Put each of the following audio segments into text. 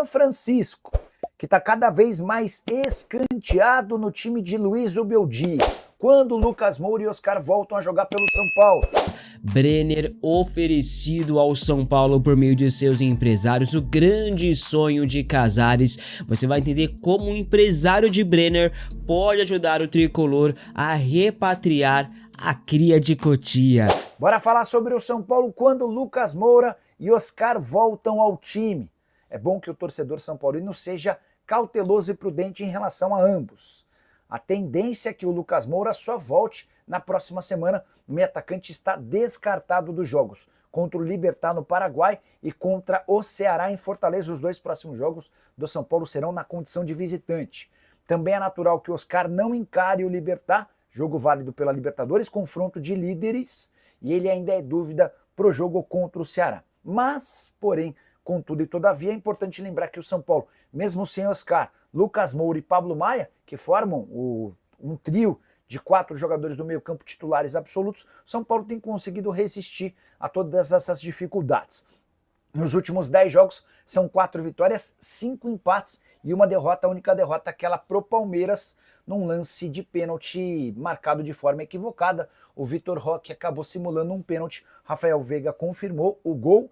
Francisco, que está cada vez mais escanteado no time de Luiz Ubeldia, quando Lucas Moura e Oscar voltam a jogar pelo São Paulo. Brenner oferecido ao São Paulo por meio de seus empresários, o grande sonho de Casares. Você vai entender como o empresário de Brenner pode ajudar o tricolor a repatriar a cria de Cotia. Bora falar sobre o São Paulo quando Lucas Moura e Oscar voltam ao time. É bom que o torcedor são paulino seja cauteloso e prudente em relação a ambos. A tendência é que o Lucas Moura só volte na próxima semana. O meio atacante está descartado dos jogos contra o Libertad no Paraguai e contra o Ceará em Fortaleza. Os dois próximos jogos do São Paulo serão na condição de visitante. Também é natural que o Oscar não encare o Libertad, jogo válido pela Libertadores, confronto de líderes, e ele ainda é dúvida para o jogo contra o Ceará. Mas, porém, contudo e todavia, é importante lembrar que o São Paulo, mesmo sem Oscar, Lucas Moura e Pablo Maia, que formam um trio de 4 jogadores do meio campo titulares absolutos, o São Paulo tem conseguido resistir a todas essas dificuldades. Nos últimos 10 jogos, são 4 vitórias, 5 empates e uma derrota, a única derrota aquela pro Palmeiras, num lance de pênalti marcado de forma equivocada. O Vitor Roque acabou simulando um pênalti, Rafael Veiga confirmou o gol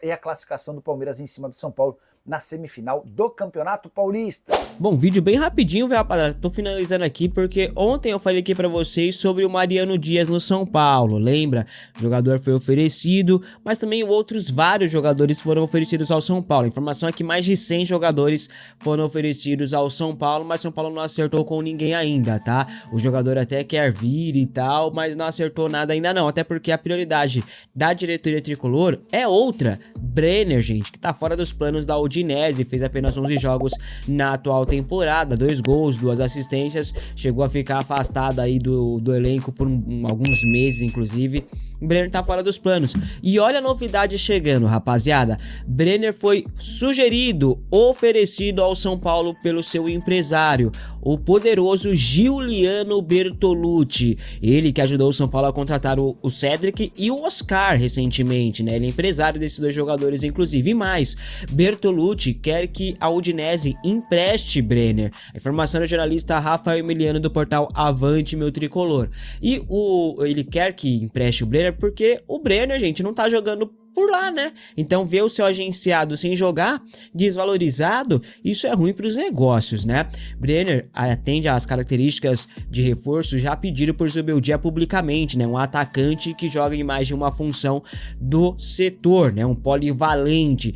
e a classificação do Palmeiras em cima do São Paulo na semifinal do Campeonato Paulista. Bom, vídeo bem rapidinho, velho, rapaziada. Tô finalizando aqui porque ontem eu falei aqui pra vocês sobre o Mariano Dias no São Paulo, lembra? O jogador foi oferecido, mas também outros vários jogadores foram oferecidos ao São Paulo. A informação é que mais de 100 jogadores foram oferecidos ao São Paulo, mas São Paulo não acertou com ninguém ainda, tá? O jogador até quer vir e tal, mas não acertou nada ainda não, até porque a prioridade da diretoria tricolor é outra. Brenner, gente, que tá fora dos planos da Udinese, fez apenas 11 jogos na atual temporada, 2 gols, 2 assistências, chegou a ficar afastado aí do elenco por alguns meses, inclusive. Brenner tá fora dos planos. E olha a novidade chegando, rapaziada. Brenner foi sugerido, oferecido ao São Paulo pelo seu empresário, o poderoso Giuliano Bertolucci. Ele que ajudou o São Paulo a contratar o Cedric e o Oscar recentemente, né? Ele é empresário desses dois jogadores, inclusive. E mais, Bertolucci quer que a Udinese empreste Brenner. A informação do jornalista Rafael Emiliano do portal Avante Meu Tricolor. E ele quer que empreste o Brenner porque o Brenner, gente, não tá jogando por lá, né? Então ver o seu agenciado sem jogar, desvalorizado, isso é ruim para os negócios, né? Brenner atende às características de reforço já pedido por Zubeldia publicamente, né? Um atacante que joga em mais de uma função do setor, né? Um polivalente.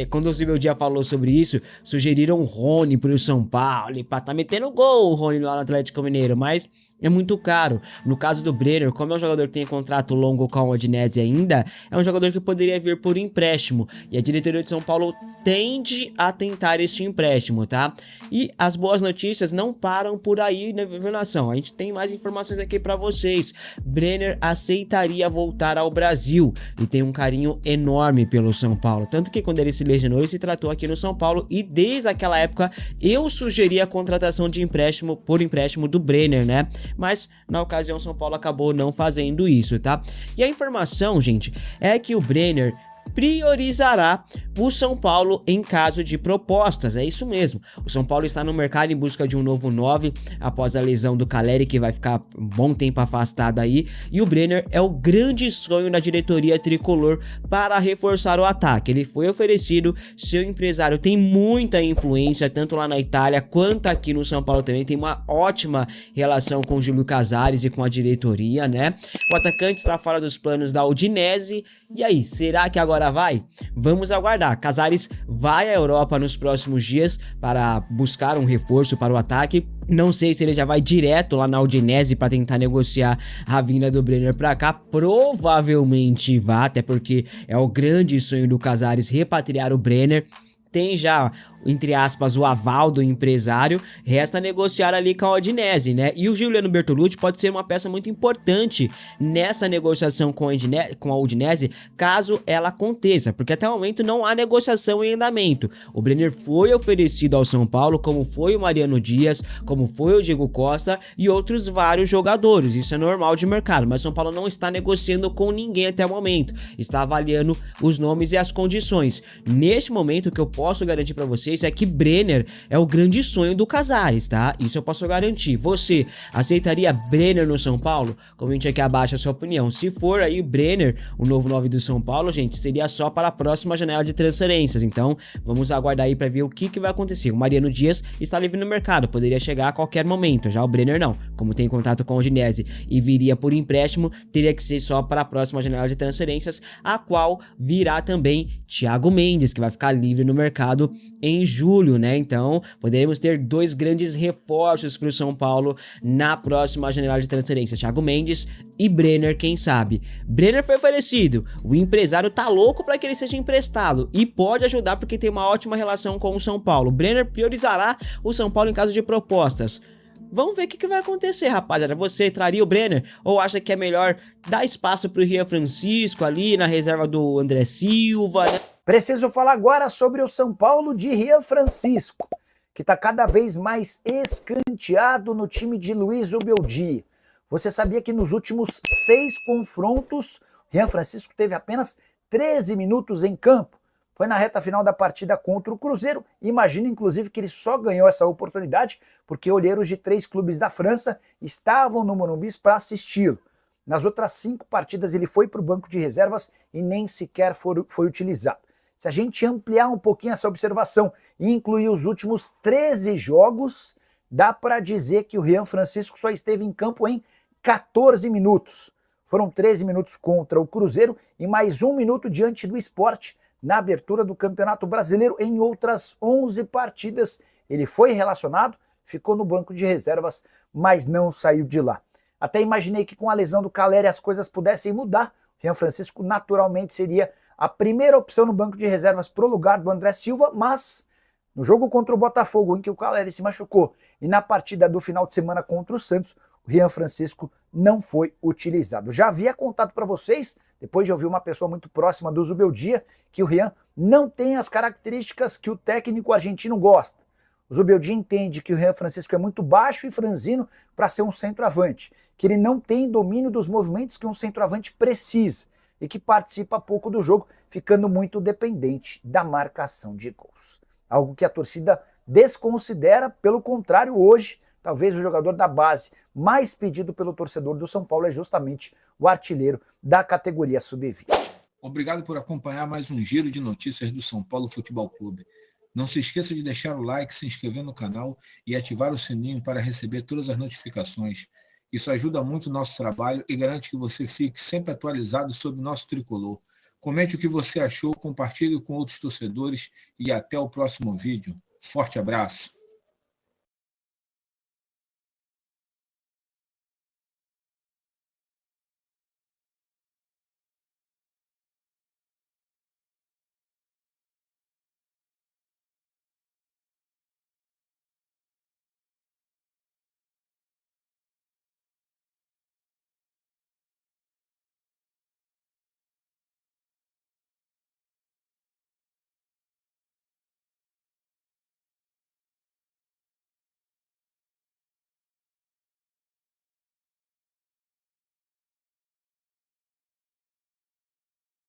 Quando o Zubeldia falou sobre isso, sugeriram o Rony para o São Paulo, para tá metendo gol o Rony lá no Atlético Mineiro, mas é muito caro. No caso do Brenner, como é um jogador que tem contrato longo com a Udinese ainda, é um jogador que poderia vir por empréstimo. E a diretoria de São Paulo tende a tentar este empréstimo, tá? E as boas notícias não param por aí, né, nação? A gente tem mais informações aqui pra vocês. Brenner aceitaria voltar ao Brasil e tem um carinho enorme pelo São Paulo. Tanto que quando ele se lesionou, ele se tratou aqui no São Paulo e desde aquela época eu sugeri a contratação de empréstimo por empréstimo do Brenner, né? Mas na ocasião São Paulo acabou não fazendo isso, tá? E a informação, gente, é que o Brenner priorizará o São Paulo em caso de propostas, é isso mesmo. O São Paulo está no mercado em busca de um novo 9 após a lesão do Caleri, que vai ficar um bom tempo afastado aí, e o Brenner é o grande sonho da diretoria tricolor para reforçar o ataque. Ele foi oferecido, seu empresário tem muita influência tanto lá na Itália quanto aqui no São Paulo também, tem uma ótima relação com o Júlio Casares e com a diretoria, né? O atacante está fora dos planos da Udinese. E aí, será que agora vai? Vamos aguardar. Casares vai à Europa nos próximos dias para buscar um reforço para o ataque. Não sei se ele já vai direto lá na Udinese para tentar negociar a vinda do Brenner para cá. Provavelmente vá, até porque é o grande sonho do Casares repatriar o Brenner. Tem já, entre aspas, o aval do empresário, resta negociar ali com a Udinese, né? E o Giuliano Bertolucci pode ser uma peça muito importante nessa negociação com a Udinese, caso ela aconteça, porque até o momento não há negociação em andamento. O Brenner foi oferecido ao São Paulo, como foi o Mariano Dias, como foi o Diego Costa e outros vários jogadores. Isso é normal de mercado, mas São Paulo não está negociando com ninguém até o momento, está avaliando os nomes e as condições. Neste momento, o que eu posso garantir pra vocês é que Brenner é o grande sonho do Casares, tá? Isso eu posso garantir. Você aceitaria Brenner no São Paulo? Comente aqui abaixo a sua opinião. Se for aí Brenner, o novo 9 do São Paulo, gente, seria só para a próxima janela de transferências. Então, vamos aguardar aí para ver o que vai acontecer. O Mariano Dias está livre no mercado, poderia chegar a qualquer momento. Já o Brenner não. Como tem contrato com o Udinese e viria por empréstimo, teria que ser só para a próxima janela de transferências, a qual virá também Thiago Mendes, que vai ficar livre no mercado em julho, né? Então, poderemos ter dois grandes reforços para o São Paulo na próxima janela de transferências. Thiago Mendes e Brenner, quem sabe. Brenner foi oferecido, o empresário tá louco para que ele seja emprestado e pode ajudar porque tem uma ótima relação com o São Paulo. Brenner priorizará o São Paulo em caso de propostas. Vamos ver o que vai acontecer, rapaziada. Você traria o Brenner ou acha que é melhor dar espaço pro Rian Francisco ali na reserva do André Silva, né? Preciso falar agora sobre o São Paulo de Rian Francisco, que está cada vez mais escanteado no time de Luiz Ubeldia. Você sabia que nos últimos 6 confrontos, Rian Francisco teve apenas 13 minutos em campo? Foi na reta final da partida contra o Cruzeiro. Imagino, inclusive, que ele só ganhou essa oportunidade porque olheiros de 3 clubes da França estavam no Morumbi para assisti-lo. Nas outras 5 partidas ele foi para o banco de reservas e nem sequer foi utilizado. Se a gente ampliar um pouquinho essa observação e incluir os últimos 13 jogos, dá para dizer que o Rian Francisco só esteve em campo em 14 minutos. Foram 13 minutos contra o Cruzeiro e mais 1 minuto diante do Sport na abertura do Campeonato Brasileiro. Em outras 11 partidas ele foi relacionado, ficou no banco de reservas, mas não saiu de lá. Até imaginei que com a lesão do Caleri as coisas pudessem mudar. O Rian Francisco naturalmente seria a primeira opção no banco de reservas para o lugar do André Silva, mas no jogo contra o Botafogo, em que o Caleri se machucou, e na partida do final de semana contra o Santos, o Rian Francisco não foi utilizado. Já havia contado para vocês, depois de ouvir uma pessoa muito próxima do Zubeldia, que o Rian não tem as características que o técnico argentino gosta. O Zubeldia entende que o Rian Francisco é muito baixo e franzino para ser um centroavante, que ele não tem domínio dos movimentos que um centroavante precisa e que participa pouco do jogo, ficando muito dependente da marcação de gols. Algo que a torcida desconsidera, pelo contrário, hoje, talvez o jogador da base mais pedido pelo torcedor do São Paulo é justamente o artilheiro da categoria sub-20. Obrigado por acompanhar mais um giro de notícias do São Paulo Futebol Clube. Não se esqueça de deixar o like, se inscrever no canal e ativar o sininho para receber todas as notificações. Isso ajuda muito o nosso trabalho e garante que você fique sempre atualizado sobre o nosso tricolor. Comente o que você achou, compartilhe com outros torcedores e até o próximo vídeo. Forte abraço!